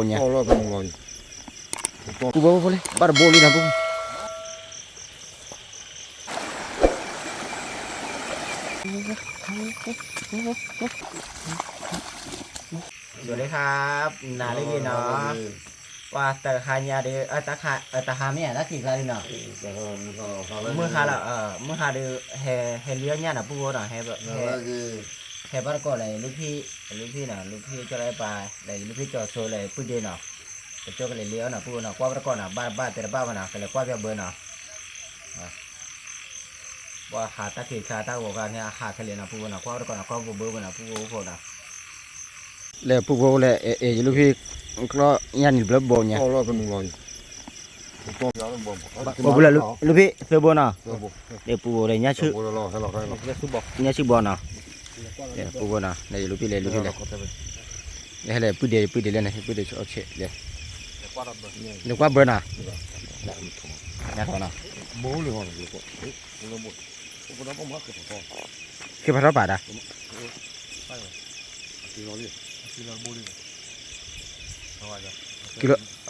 Nha. To là bằng ngồi. Cú bố boleh. Bar boleh na pun. สวัสดีครับนาลีเนาะว่าแต่คายาเดตาคาตาคาไม่ตาขี้คลาดิเนาะเมื่อคาละเมื่อคาเดเฮเลี้ยเนี่ยนะปูเนาะเฮแบบเฮบ้านก็เลยลูกพี่เนาะลูกพี่จะได้ไปเลยลูกพี่จอดโซเลยพูดเดีเนาะแต่เจ้าก็เลยเลี้ยวเนาะปูเนาะกว่าบ้านก็เนาะบ้านแต่ละบ้านเนาะก็เลยกว่าเบี้ยเบอร์เนาะว่าหาตาขี้คลาตาหัวกันเนี่ยหาทะเลเนาะปูเนาะกว่าบ้านก็เนาะกว่าเบอร์เนาะปูโคเนาะเลยปูโคเลยลูกพี่ก็ยันอยู่แบบบ่เนี่ย To là bằng ngồi. To là bằng ngồi. Bo bula lupi sebo na. De pu de nya chu. Bo là hay là hay là. Nya chu bo na. De pu bo na. De lupi le. De hele pu de le na pu de cho che le. De kwa bo na. Nya tho na. Bố liền hỏi được không? Nó một. Có nó có mất cái to. Ke pha ba da. Kilo bố đi.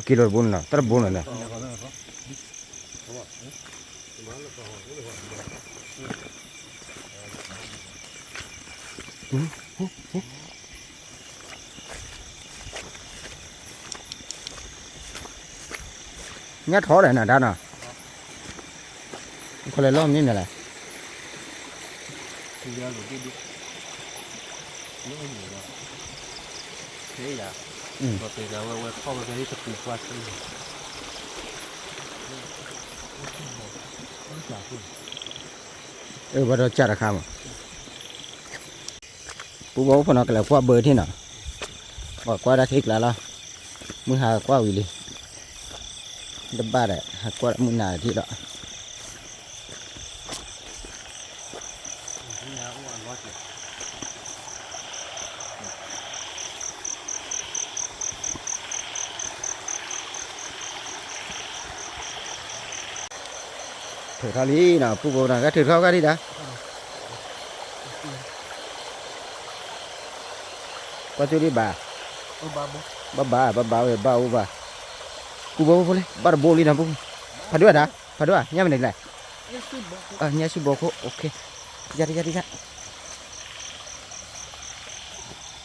Kilo bon na. Tar bon na. Nhát khó này nè đa nè. Có lẽ lom như này này. Thế à? Và từ giờ qua không cái tập trung qua sân. Bắt đầu chặt ra khăm. Bố bố phải nói là qua bờ thế nào? Và qua đã thích là mưa hà qua vì đi. Đập ba đấy, qua đã mưa nào thì đó. Thử thao lý nào, phụ bộ nào cái thử thao cái đi đã. Qua chỗ đi bà. Bà rồi bà. Phụ bộ boleh, bar boleh nào pun. Phadua dah, phadua, nya mình lại. Nya si boko, ok. Jadi.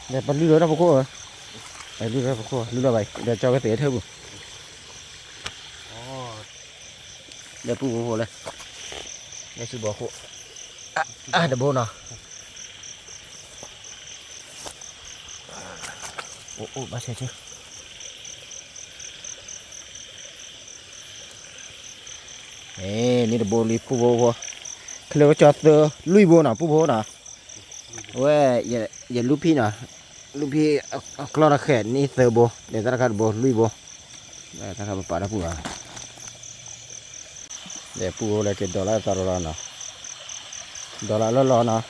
Để bắt lừa đó boko rồi. Lừa vậy, để cho cái tía thơm. Để phụ bộ boleh. Nya si boko. Ada bono. Masih aja. Ni ada boli pubo. Kalau cakap lui bo na pubo na. Weh, ya lupi na. Lupi kalau nak khat ni sebo. Dia tak khat bo lui bo. Tak khat apa dah pubo. Dia pubo lagi dolar taruh na. Dolar lo na.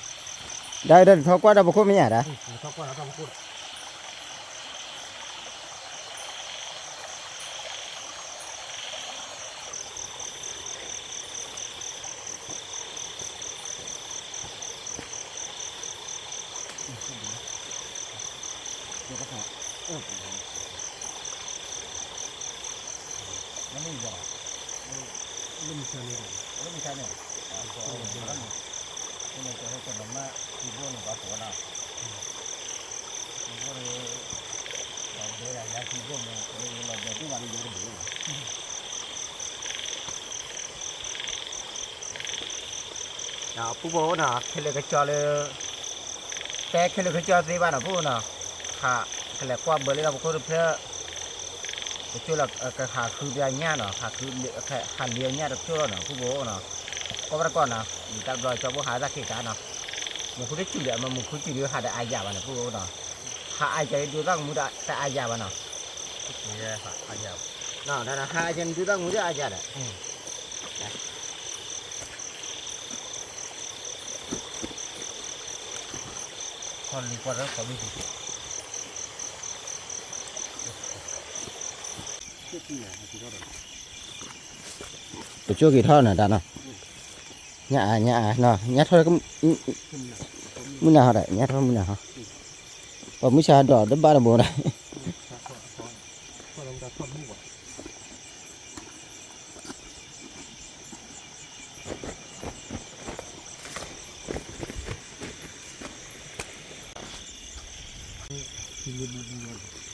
Dah thau qua dah buku minyak dah. Thau qua dah buku. Nah, pubo na, kalau kecil teh kalau kecil tu mana pubo na, kalau kuat beli lah pubo tu kecil lah khứ biaya na, khứ biaya kecil na pubo na, kau berapa na, kita belajar coba ada kita na, mungkin kecil ya, mungkin kecil ada aja mana pubo na, aja itu orang muda tak aja mana, Ya, aja. nah, dan aja itu orang muda aja dah. Còn đi qua đó có đi. Tổ chức kỳ thon này đàn nào. Nhà nhát thôi cũng muốn nào đấy, nhát thôi muốn nào. Và mới xa đỏ đứt ba đồng bộ này. องจะทอดหมู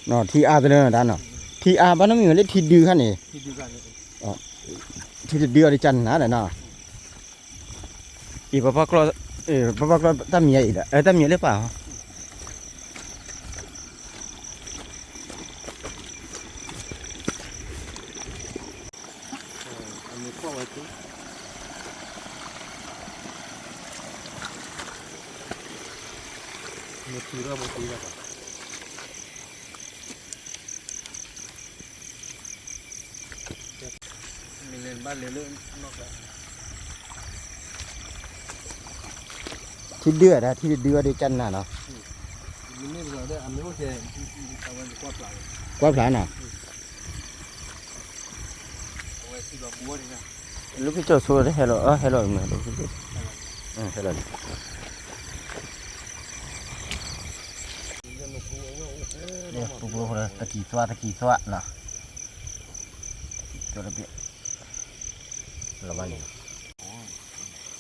เนาะที่อาตัวนั้นด้านเนาะที่อาบ้านน้ำมีเลยที่ดื้อคั่นนี่ ที่ดูกันเลย ที่ดื้อดิจันนะเนาะอีป้าก็ป้าก็ตามีอีกแล้วตามีหรือเปล่า อันนี้ข้อไว้ที่มีทีละมันทีละก่อนมีเล่นบ้านเลื่อนนอกแล้ว ที่ดื้อนะที่ดื้อดิจันน่ะเนาะ มีเล่นเราได้อันนี้ก็แค่ตะวันกวาดเปล่าก ว่าพลาน่ะ เอาไว้ที่เราบัวนี่นะ ลูกพี่โจสู้ได้เฮลโลเฮลโลมั้ยลูกพี่เฮลโลเนี่ยปุ๊บปุ๊บเลยตะกี้สวะเนาะตัวละเบี้ยละวันเ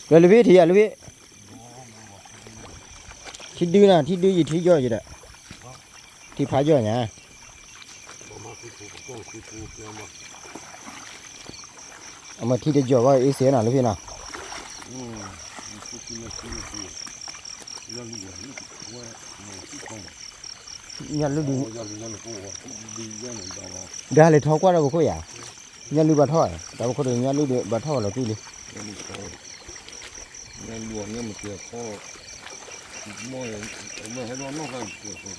ดี๋ยวลูกพี่ทีอ่ะลูกพี่ที่ดื้อน่ะที่ดื้ออยู่ที่ย่ออยู่เด้อที่พาย่อเนี่ยเอามาที่เดียวว่าเสียน่ะลูกพี่น่ะยันลูกดีเดี๋ยวเลยท้อกว่าเราก็อย่ายันลูกบาท่อแต่ว่าคนอื่นยันลูกบาท่อเราพี่เลย เงินหลวงเนี่ยมันเกี่ยวข้อมั่วไม่ให้ร้อนนอกกันเกี่ยวข้อ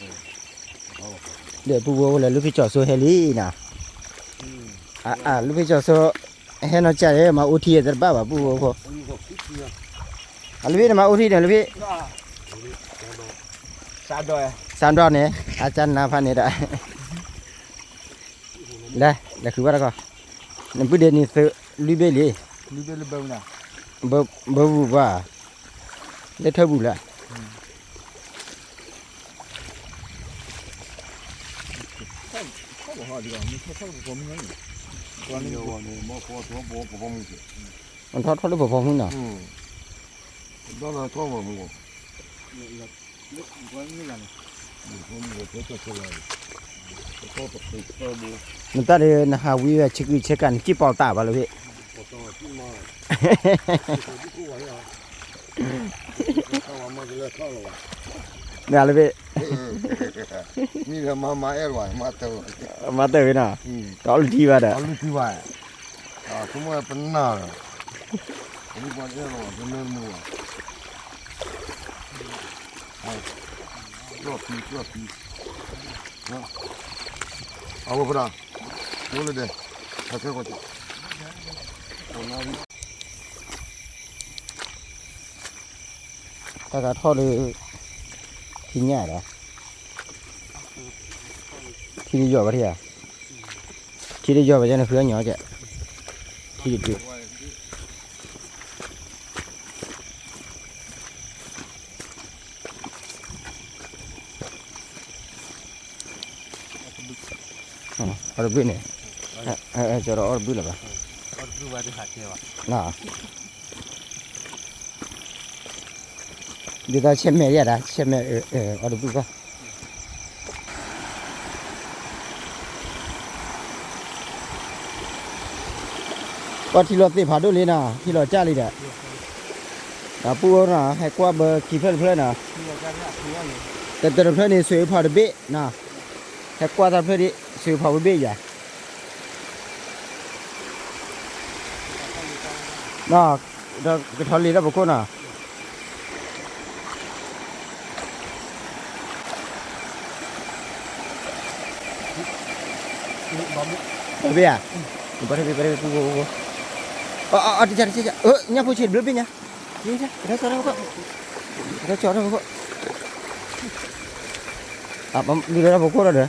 เดี๋ยวปูวัวเลยลูกพี่จอดโซเฮลี่น่ะลูกพี่จอดโซเฮนอจ่ายมาอุทีจะบ้าปูวัวพอลูกพี่มาอุทีเนี่ยลูกพี่3 ดอกเนี่ยอาจารย์นาพันเนี่ยได้คือว่าแล้วก็นั่นพูดเดี๋ยวนี้ซื้อลุยเบลี่ ลูกเบลเบลนะ บ่ว่าเล็ดเท่าบุละ เขาบอกว่าดีกว่ามีเขาผมงั้น วันนี้วันนี้มาขอตัวโบกผมสิ มันทอดหรือบ่พอมึงน่ะ đó là có mà mua วันนี้กัน không mua cái cái này có tập thể có mua มันตาเดินหาวิวเช็คกันกี่เป่าตาบ่ล่ะพี่ có tao chứ mà cái này à tao mà cái này tao rồi เนี่ยล่ะพี่ นี่ก็มาเอร่อยมาเตอ มาเตยน่ะก็เอาทีว่าเด้อ เอาลูกที่ว่าสมมติว่าเป็นหน้าผมว่าเอร่อยเป็นเนื้อหมูรอบปีนะเอาไปปะดูเลยเด้ถ้าเกิดว่าคนนั้น ถ้าก็ทอดเลยที่เนี่ยเด้อที่ได้ยอดบ่ที่อ่ะที่ได้ยอดบ่จังเคือหยอจ้ะที่ดื้อเอาระเบิดเนี่ยจะรอเอาระเบิดล่ะบ่ เอาดูว่าจะขาดเกี่ยว น่ะเดี๋ยวเช็ดแม่อย่าได้เช็ดแม่เอาระเบิดก็ก็ที่เราติพาดูเลยนะที่เราจ้าเลยเด้อปูนะให้กว่าเบอร์กี่เพื่อนนะ ที่เราจะเนี่ยคือว่าอยู่ แต่เพื่อนนี่สวยพอระเบิดนะให้กว่าแต่เพื่อนนี่สวยพอระเบิดอย่าน่ะเราไปทอดลีแล้วบุกคนน่ะระเบิดอ่ะไปปูdi cari saja. Nyapu sih belum ya? Iya, ada suara kok. Ada suara kok. Apa di dalam buku ada?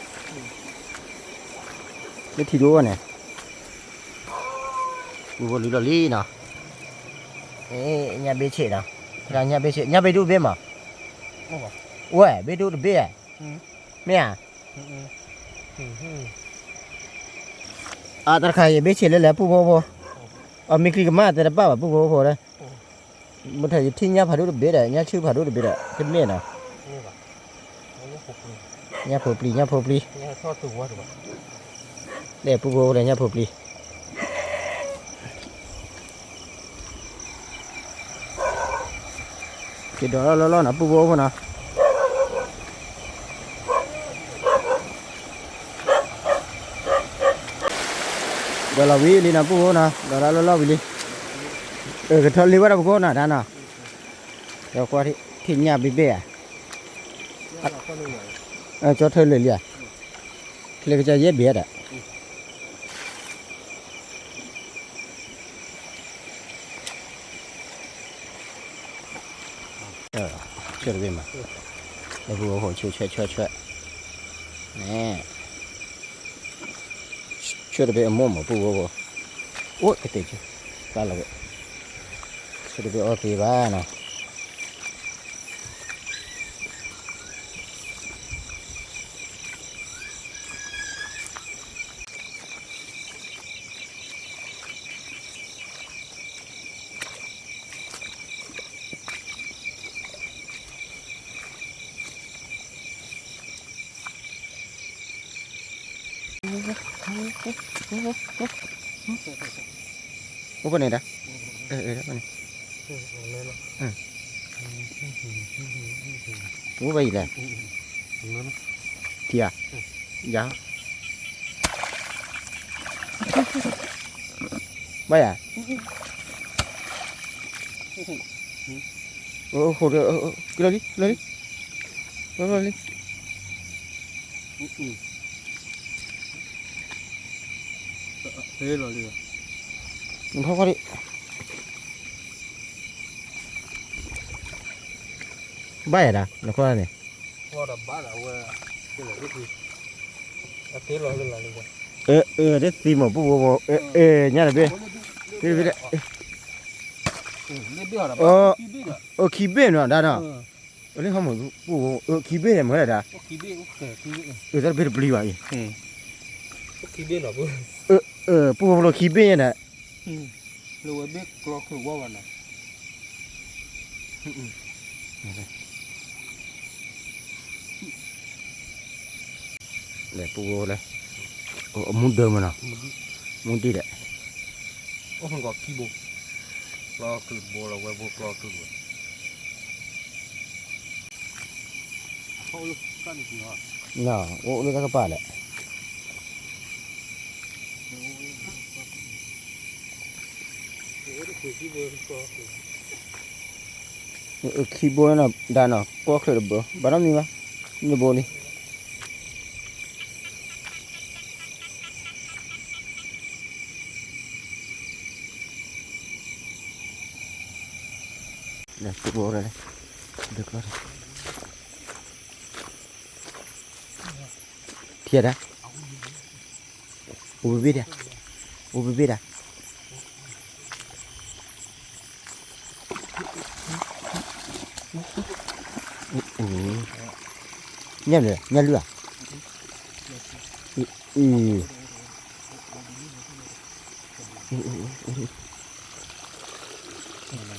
Ini tidur kan ya? Buku lili nah. Nya becek nah. Nya becek. Nya bedu be mah. Weh, bedu be ya? Mia. ตะไคร้เบ็ดเฉยแล้วผู้พอมีคลิกมาแต่ละป้าแบบผู้พอเลยมันถ่ายที่เนี้ยพาดูเบ็ดอ่ะเนี้ยชื่อพาดูเบ็ดอ่ะเป็นเมียน่ะ นี่ป่ะนี่หกเลย เนี้ยพอปลี นี่ทอดตัวถูกป่ะ เด็กผู้พอเลยเนี้ยพอปลีคิดดูแล้วนะผู้พอนะเดี๋ยวเราวิ่งลีนะผู้พอนะเดี๋ยวเราวิ่งก็ทอดลีว่าเราผู้พอนะด้านน่ะเดี๋ยวกว่าที่เนี้ยบิ๊กเบ้ cho thôiเลยเลยเลยก็จะเย็บเบียดอ่ะช่วยด้วยมาแล้วพวกผมช่วยนี่ช่วยด้วยมั่วพวกผมโอ้ยเตะจ้ะตายแล้วช่วยด้วยโอเคบ้านะ โอ้ปนนี่นะแล้วปนนี่โอ้ไปอีกแล้วเทียยาวไปอ่ะโอ้โหกินเลยเลยเฮ้ยรอเลย มันพ่อดิใบอะแล้วก็เนี่ย ว่าดับบ้านเอาไว้ที่ไหนก็คือเฮ้ยรอเลยรอเลย เด็ดซีหมอปุ๊บเนี่ยเลยไปเบี้ยละขี้เบ้เนาะด้านเนาะเรื่องเขาหมดปุ๊บขี้เบ้เหมือนอะไรขี้เบี้ยโอเคขี้เบี้ยจะเป็นปลีวะอีขี้เบี้ยหรอปุ๊บปุ๊บเราขี้เบ้เนี่ย รู้ว่าเบี้ยกรอกหรือว่าวันน่ะเลยปุ๊บเลยมุดเดิมมันเนาะมุดดีแหละ โอ้มันก็ขี้บุกรอคือบัวเราไว้บุกรอคือเขาลูกกันจริงเหรอเนาะโอ้ลูกก็ป่าแหละขี้บัวน่ะด้านเนาะก็เคยบัวบ้านมีมั้ยมีบัวนี่เนี่ยขี้บัวเลยเด็กแล้วเทียดอ่ะอูบิดอ่ะnhầm rồi nhầm lửa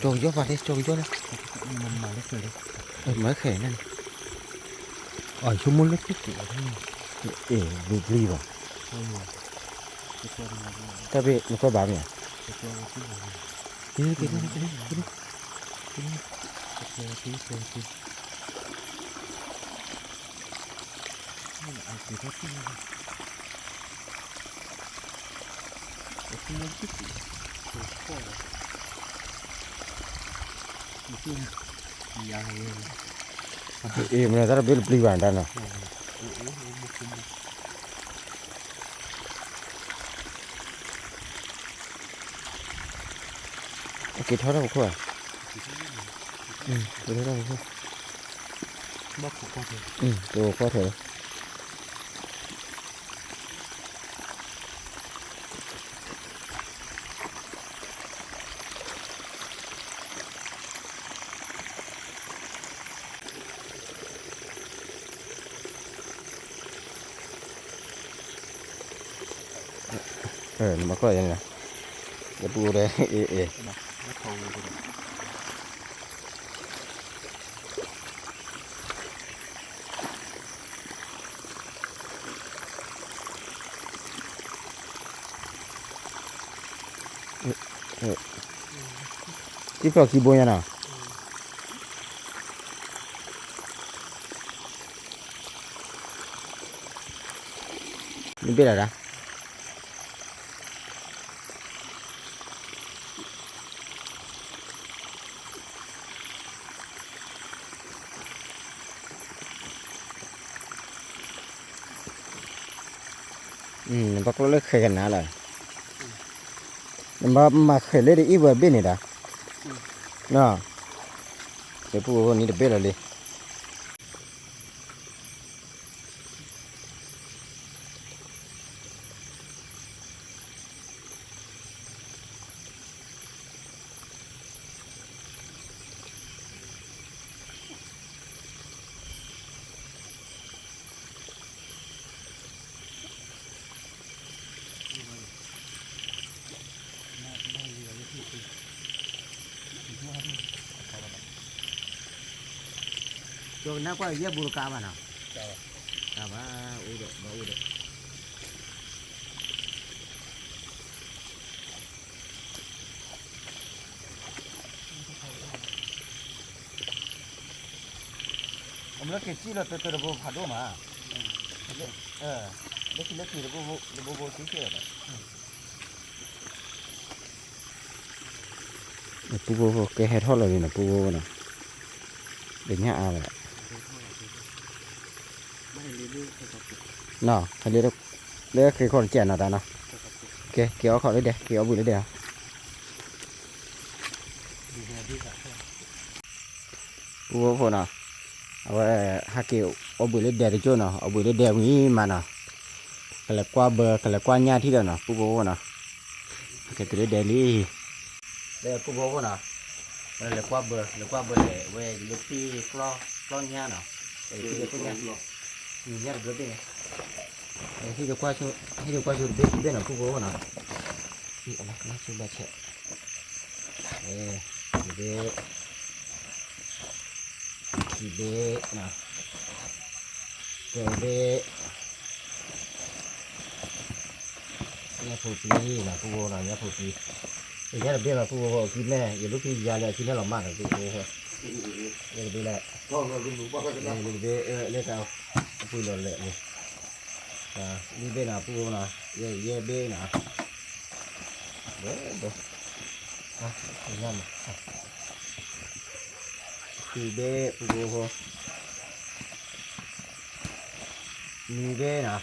trôi gió vào đây trôi gió đây mới khể này ở chung muốn lướt đi vào ta bị nó có bảo nhỉ cái mình rất là biết beli bản đàn nào cái tháo ra một khối cái tháo ra một khối đồ có thể นี่มาก็ยังไงจะปูเลยเอที่เปล่าขี้บุญยังน่ะนี่เป็นอะไรบักเลิกเคยกันนะเลยมาเคยเล่นอีเวอร์บินนี่ด่ะเนาะเดี๋ยวพวกนี้เดี๋ยวเบลเลยโจกนักว่าเยอะบุรกาบ้านะบ้าอุดบ้าอุดผมเลิกเก็บจี้เราตัวระบบผัดด้วยมาเลิกเลิกระบบสีเขียวเลยปูโบแกให้ทอดเลยนะปูโบนะเดี๋ยวนี้อะไรน่ะให้เรียกคือคนเจียนน่ะตาเนาะโอเคเกี่ยวเขาเลยเดี๋ยวเกี่ยวบุญเลยเดี๋ยวปูโบน่ะเอาไว้หาเกี่ยวเอาบุญเลยเดี๋ยวจะเนาะเอาบุญเลยเดี๋ยวนี้มาเนาะกันเลยกว่าเบอร์กันเลยกว่าญาติที่เดียวเนาะปูโบน่ะโอเคตัวเดี๋ยวนี้เดี๋ยวปูโบน่ะเลยกว่าเบอร์เลยเว้ยลูกที่กล้อญาเนาะไอ้ที่เด็กพวกนี้มีญาติเยอะด้วยที่เด็กว่าชุดเด็กน่ะปูโบน่ะนี่อะไรนะชุดแบบเช่เด็กที่เด็กน่ะเด็กเนี่ยผู้ปีน่ะปูโบน่ะเนี่ยผู้ปีไอ้เนี่ยเบี้ยน่ะปูโบกินแม่อย่าลูกพี่ยาเลยกินได้หรอมากเลยปูโบเนี่ยเบี้ยแหละ ก็เราดูบ้างกันนะ นี่เบี้ยเลี้ยงเอาปูหล่นเลยนี่นี่เบี้ยน่ะปูโบน่ะเย่เบี้ยน่ะเด้อนั่นคือเบี้ยปูโบนี่เบี้ยน่ะ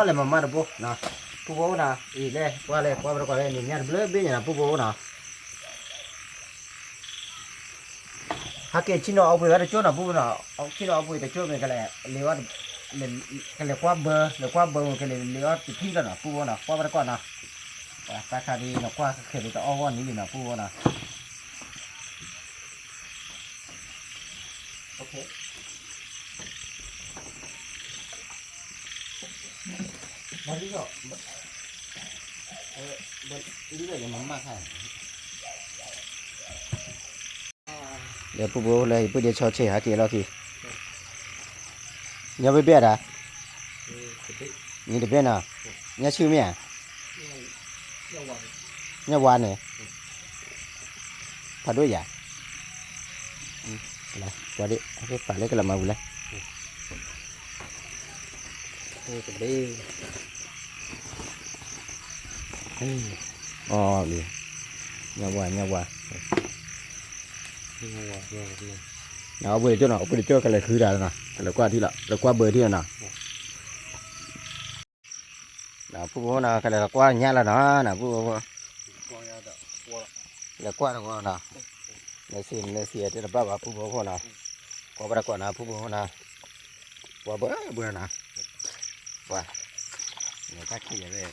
เลยมาดูนะปูโบนะอีเล่ว่าเลยว่าเราก็เลยนี่เนี่ยเบลอเบี้ยนะปูโบนะหากเกิดชิโนเอาไปไว้ในโจ้นะปูนะเอาชิโนเอาไปในโจ้เป็นกันเลยเรียกว่ากันเลยกว่าเบอร์กันเลยเรียกว่าติดที่กันนะปูโบนะว่าเราก็นะตาคาดีนะกว่าเกิดจะเอาวันนี้เลยนะปูโบนะโอเคมาดิก็นี่เลยมันมากค่ะเดี๋ยวปูโบเลยปูเดี๋ยวชอเชหาเกี่ยวแล้วทีเนี่ยไปเบียดอ่ะนี่เดี๋ยวเบียดนะเนี่ยชื่อเมียเนี่ยวานเนี่ยพาด้วยอย่าอะไรจอดิให้ป่าเล็กก็ละมาบุเลยนี่จะดีอ๋อนี่nhà hòa nào bơi cho cái này khứ ra nè cái là qua thì là qua bơi thì nè nào phụ bố nào cái này là qua nhà là nó nè phụ bố là qua đâu nè lấy xin thì là bao phụ bố nào qua bao quả nào phụ bố nào qua bữa nào qua người ta kia về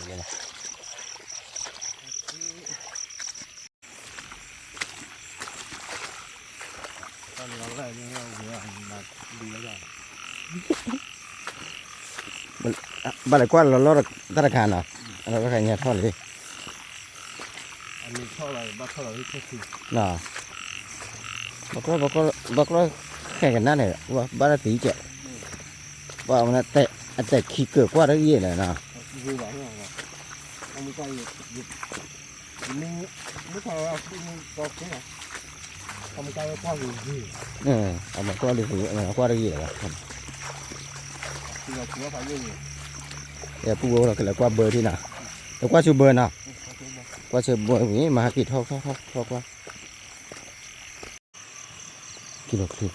đây này เราได้เนี่ยเราเนื้อมาดีแล้วจ้ะ บ้านไหนกว้างเราธนาคารเนาะเราก็แค่เงี้ยทอดเลย อันนี้เท่าไหร่บ้านเท่าไหร่ที่เขาซื้อ เนาะบอกแข่งกันนั่นเลยว่าบ้านตีเจ้าว่ามันแต่ขี้เกิดกว่าได้ยี่เลยเนาะ ดูหลังเนี่ยครับเอาไม่ใช่หยุดมึงไม่ใช่ว่ามึงตอกเนี่ยทำใจว่าพ่ออยู่ที่ เอามากว่าได้สิเอามากว่าได้ยี่เลยครับ ที่เราถือว่าไปยังไง แต่ผู้บอกเราคือแล้วกว่าเบอร์ที่น่ะแต่กว่าชื่อเบอร์น่ะกว่าชื่อเบอร์นี้มากี่ทอกว่ากิโลครึ่ง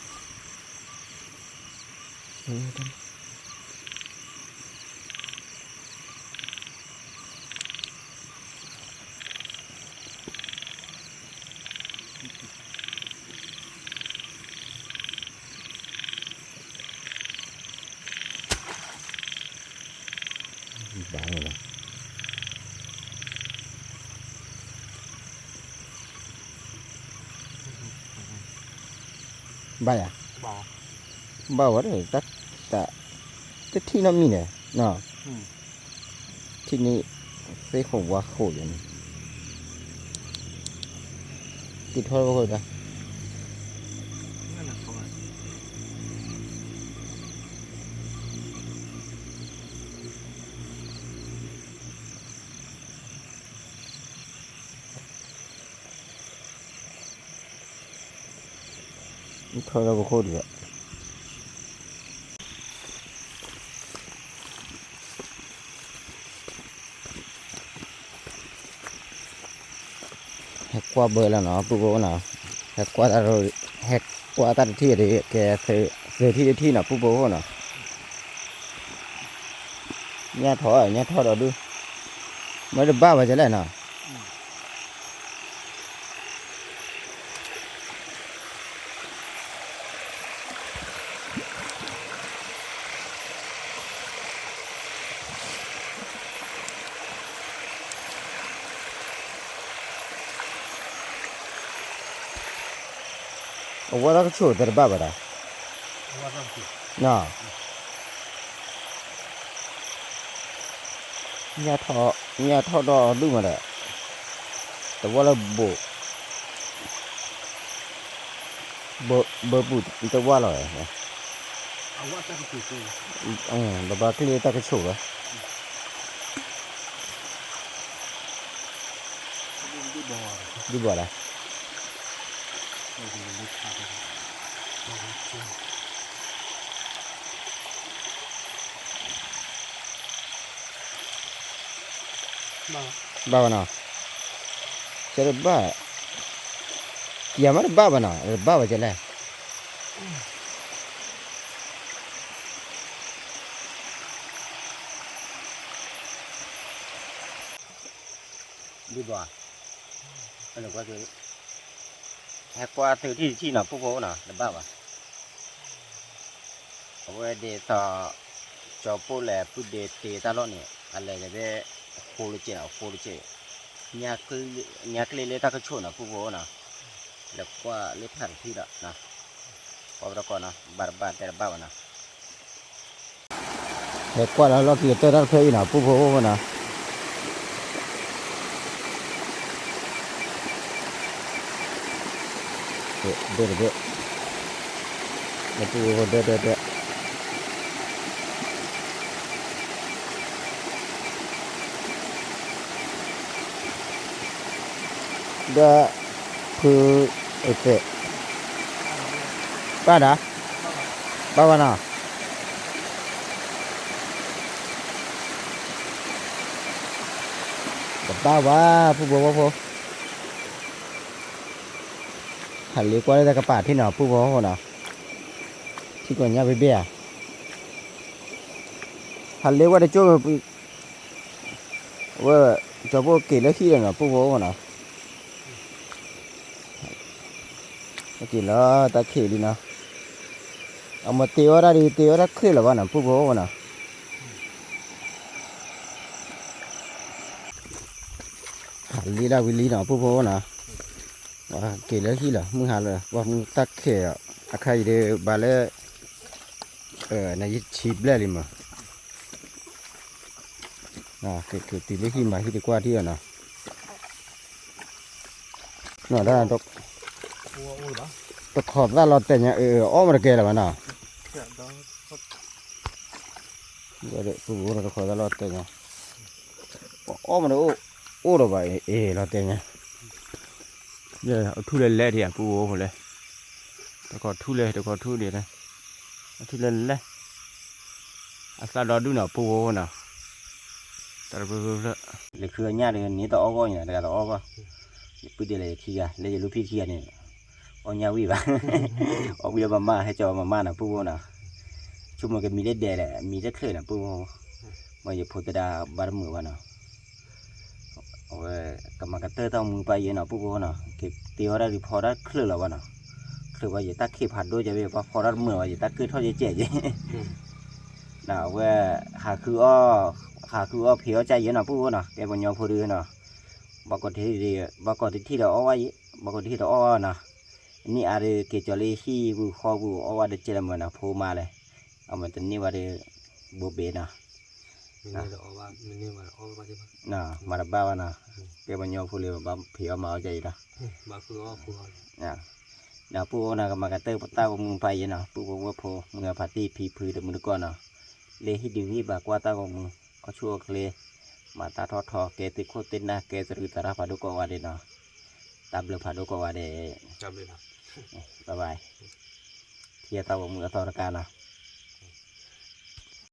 บางเลยบ้าอ่ะ บ่า บ้าวะเลยแต่ที่น้ำมีเนี่ยเนาะที่นี่เฟ้ของว่าโคอย่างนี้ติดทอดว่าโคจ้ะ นั่นแหละเขา ทอดว่าโคดีอ่ะแฮกกว่าเบอร์แล้วเนาะปุ๊บเนาะแฮกกว่าเราแฮกกว่าตัดที่เดียแกเสือที่เนาะปุ๊บเนาะเนี่ยทอดเอาดูไม่ได้บ้าไปจะได้เนาะว่าเราก็ช่วยแต่บ้าไปได้ ว่าต้องติด เนาะเนี่ยทอดเอาดูมาได้แต่ว่าเราเบอร์บุตรจะว่าเราเหรอ เอาว่าต้องติดเลย เราบ้าคลีตาก็ช่วย ดูบ่อ ดูบ่ได้ ไม่ถึงไม่ขาดบ่า บ้าเนาะจะได้บ้าอย่ามาบ้าเนาะบ้าไปจะเลย ดีบ่อันนี้ก็คือแฮกว่าถือที่หน่ะพวกเขาหน่ะแล้วบ้าป่ะเอาไว้เดี๋ยวต่อจอปูแหล่ปูเดตตลอดเนี่ยอะไรจะได้โคลเจนเนี่ยเลยตากระชนนะพวกเขาน่ะแล้วก็เล็บหันที่ละนะพอแล้วก่อนนะบ้านแต่บ้านะแฮกว่าแล้วเราเกี่ยวกับเราเคยหน่ะพวกเขาน่ะเด็ดแล้วปูเด็ดก็คือไอ้เป๊ะป้าด่าป้าวะน่ะป้าวะผู้บอกว่าผู้หันเลี้ยกว่าได้กระป๋าที่หนอผู้บอกว่าน่ะที่ก่อนเนี่ยไปเบี้ยหันเลี้ยกว่าได้โจ้ว่าจะพวกเกล็ดแล้วขี้หน่ะผู้บอกว่าน่ะกินแล้วตาเขียดีนะเอามาเตียวได้ดีเตียวได้ขึ้นหรือวะน่ะผู้บอกว่าน่ะหันลีได้วิลีน่ะผู้บอกว่าน่ะว่าเกล็ดแล้วขี้เหรอมึงหาเลยว่ามึงตาเขีย akai de bale na yi chi ble li ma na ke ti le hi ma hi de kwa ti na nó đó đọc đọc khọt ra lọt tiền nhà ôm mà kề là mà nào rồi đấy phụ nó đọc khọt ra lọt tiền nhà ôm mà nó ô rồi vậy lọt tiền nhà giờ thu lên lẹ thì phụ ôm rồi đọc khọt thu lên đọc khọt thu đi này thu lên lẹ sao đó đu nào phụ ôm nào tao bơ lấy khứa nhà thì ní tao có nhỉ tao có bây giờ là khi à lấy lúc khi này ông nhau vì vậy ông bây giờ mama hay cho mama là pu nào chung mà cái mì đẻ là mì rất khơi là pu mà giờ phụ ta bắt mưa vào nào cầm cái tơ tao mưa bay vậy nào pu nào cái tiêu ra thì phò ra khơi là vào nào khơi vào giờ ta khi phạt đôi cho bây giờ phò ra mưa vào giờ ta cứ thôi trẻ chứ nào về hà khứ o phía chạy vậy nào pu nào cái bọn nhau phụ đưa nào bà còn thì đó ai bà còn thì đó nèนี่อะไรเกี่ยวกับเรื่องที่บุคคลบุเอาไว้เจริญมันนะพูมาเลยเอามาตอนนี้ว่าเรื่องบุเบนะน่ะมาดับบ้านะเกี่ยวกับยอพูเลยบ้าผีเอามาเอาใจนะน่ะเดี๋ยวพูนะก็มากระเตอร์ตาของมึงไปยันนะพูบอกว่าพูมึงเอาปาร์ตี้ผีพื้นแต่มึงก่อนนะเลยที่ดีที่บากว่าตาของมึงเขาชั่วเลยมาตาทอแกติดโคตรนะแกจะรู้ตาพาดูกว่าเดนะตาเบลพาดูกว่าเดจับเลยนะบายเที่ยวตาของมึงเอาตอรการนะ